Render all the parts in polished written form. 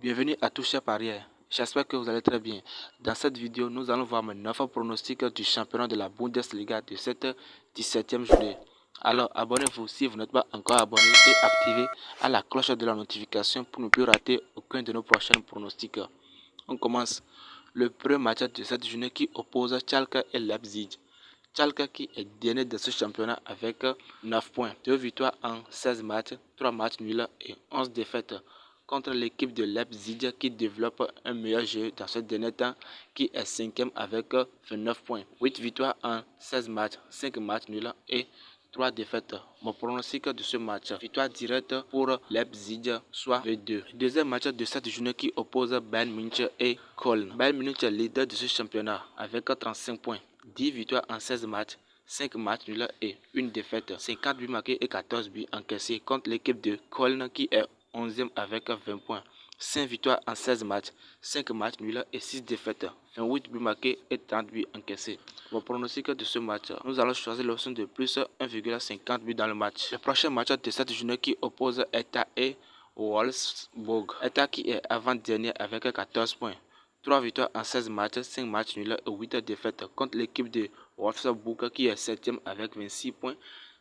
Bienvenue à tous chers parieurs, j'espère que vous allez très bien. Dans cette vidéo, nous allons voir mes 9 pronostics du championnat de la Bundesliga de cette 17e journée. Alors abonnez-vous si vous n'êtes pas encore abonné et activez à la cloche de la notification pour ne plus rater aucun de nos prochains pronostics. On commence le premier match de cette journée qui oppose Schalke et Leipzig. Schalke qui est dernier de ce championnat avec 9 points, 2 victoires en 16 matchs, 3 matchs nuls et 11 défaites contre l'équipe de Leipzig qui développe un meilleur jeu dans ce dernier temps, qui est 5e avec 29 points, 8 victoires en 16 matchs, 5 matchs nuls et 3 défaites. Mon pronostic de ce match, victoire directe pour Leipzig, soit 2. Deuxième match de cette journée qui oppose Bayern Munich et Köln. Bayern Munich est leader de ce championnat avec 35 points, 10 victoires en 16 matchs, 5 matchs nuls et 1 défaite. 50 buts marqués et 14 buts encaissés contre l'équipe de Köln qui est 11e avec 20 points. 5 victoires en 16 matchs, 5 matchs nuls et 6 défaites. 28 buts marqués et 30 buts encaissés. Mon pronostic de ce match, nous allons choisir l'option de plus 1,50 buts dans le match. Le prochain match de cette journée qui oppose Hertha et Wolfsburg. Hertha qui est avant-dernier avec 14 points. 3 victoires en 16 matchs, 5 matchs nuls et 8 défaites contre l'équipe de Wolfsburg qui est 7e avec 26 points.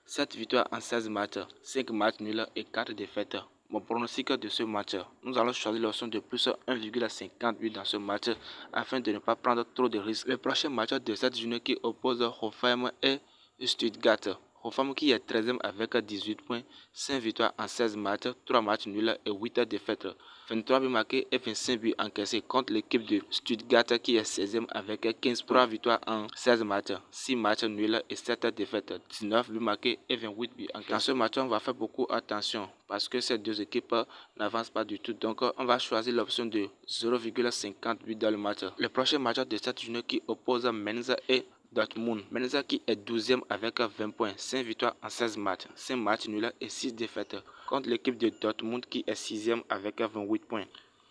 7 victoires en 16 matchs, 5 matchs nuls et 4 défaites. Mon pronostic de ce match, nous allons choisir l'option de plus 1,50 buts dans ce match afin de ne pas prendre trop de risques. Le prochain match de cette journée qui oppose Hoffenheim et Stuttgart. Hoffenheim qui est 13e avec 18 points, 5 victoires en 16 matchs, 3 matchs nuls et 8 défaites. 23 buts marqués et 25 buts encaissés contre l'équipe de Stuttgart qui est 16e avec 15 points, 3 victoires en 16 matchs, 6 matchs nuls et 7 défaites. 19 buts marqués et 28 buts encaissés. Dans ce match, on va faire beaucoup attention parce que ces deux équipes n'avancent pas du tout. Donc, on va choisir l'option de 0,50 buts dans le match. Le prochain match de cette journée qui oppose Mainz et Dortmund. Mainz qui est 12e avec 20 points, 5 victoires en 16 matchs, 5 matchs nuls et 6 défaites. Contre l'équipe de Dortmund qui est 6e avec 28 points.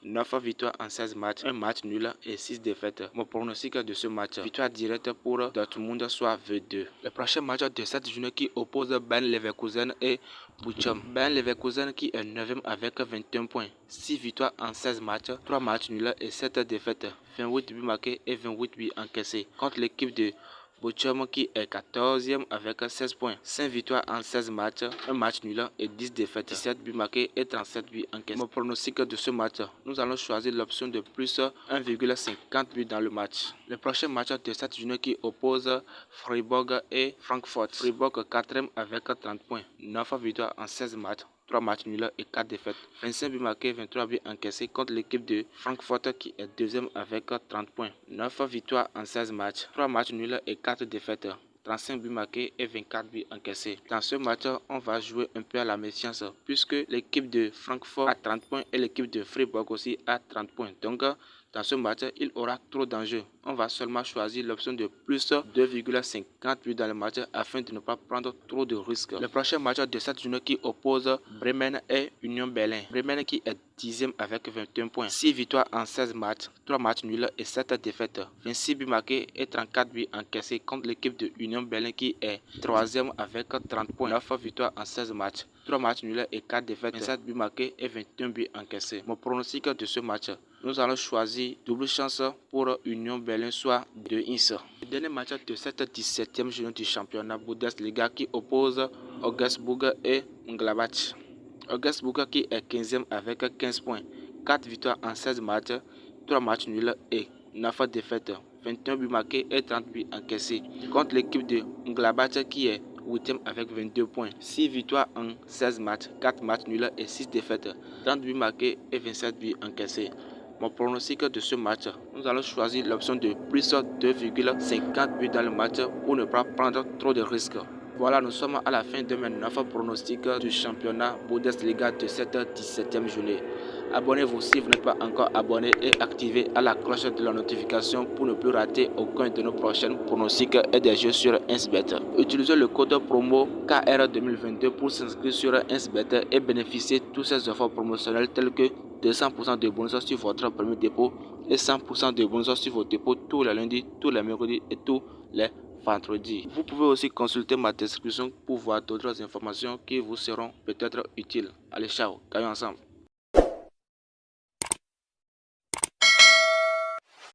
9 victoires en 16 matchs, 1 match nul et 6 défaites. Mon pronostic de ce match, victoire directe pour Dortmund soit 2. Le prochain match de cette journée qui oppose Bayer Leverkusen et Bochum. Bayer Leverkusen qui est 9e avec 21 points, 6 victoires en 16 matchs, 3 matchs nuls et 7 défaites. 28 buts marqués et 28 buts encaissés. Contre l'équipe de Bochum qui est 14e avec 16 points, 5 victoires en 16 matchs, 1 match nul et 10 défaites, 17 buts marqués et 37 buts encaissés. Mon pronostic de ce match, nous allons choisir l'option de plus 1,50 buts dans le match. Le prochain match de cette journée qui oppose Freiburg et Francfort. Freiburg 4e avec 30 points, 9 victoires en 16 matchs, 3 matchs nuls et 4 défaites. 25 buts marqués, 23 buts encaissés contre l'équipe de Francfort qui est 2e avec 30 points. 9 victoires en 16 matchs, 3 matchs nuls et 4 défaites. 35 buts marqués et 24 buts encaissés. Dans ce match, on va jouer un peu à la méfiance puisque l'équipe de Francfort a 30 points et l'équipe de Freiburg aussi a 30 points. Donc, dans ce match, il aura trop d'enjeux. On va seulement choisir l'option de plus 2,50 buts dans le match afin de ne pas prendre trop de risques. Le prochain match de cette journée qui oppose Bremen et Union Berlin. Bremen qui est 10e avec 21 points, 6 victoires en 16 matchs, 3 matchs nuls et 7 défaites. 26 buts marqués et 34 buts encaissés contre l'équipe de Union Berlin qui est 3e avec 30 points, 9 victoires en 16 matchs, 3 matchs nuls et 4 défaites, 27 buts marqués et 21 buts encaissés. Mon pronostic de ce match, nous allons choisir double chance pour Union Berlin, soit 2-1. Le dernier match de cette 17e journée du championnat Bundesliga qui oppose Augsburg et Gladbach. Augsburg qui est 15e avec 15 points, 4 victoires en 16 matchs, 3 matchs nuls et 9 défaites, 21 buts marqués et 30 buts encaissés. Contre l'équipe de Gladbach qui est 8e avec 22 points, 6 victoires en 16 matchs, 4 matchs nuls et 6 défaites, 30 buts marqués et 27 buts encaissés. Mon pronostic de ce match, nous allons choisir l'option de plus 2,50 buts dans le match pour ne pas prendre trop de risques. Voilà, nous sommes à la fin de mes 9 pronostics du championnat Bundesliga de cette 17e journée. Abonnez-vous si vous n'êtes pas encore abonné et activez à la cloche de la notification pour ne plus rater aucun de nos prochains pronostics et des jeux sur Insbet. Utilisez le code promo KR2022 pour s'inscrire sur Insbet et bénéficier de tous ces offres promotionnelles telles que 200% de bonus sur votre premier dépôt et 100% de bonus sur vos dépôts tous les lundis, tous les mercredis et tous les vendredis. Vous pouvez aussi consulter ma description pour voir d'autres informations qui vous seront peut-être utiles. Allez, ciao, gagnons ensemble.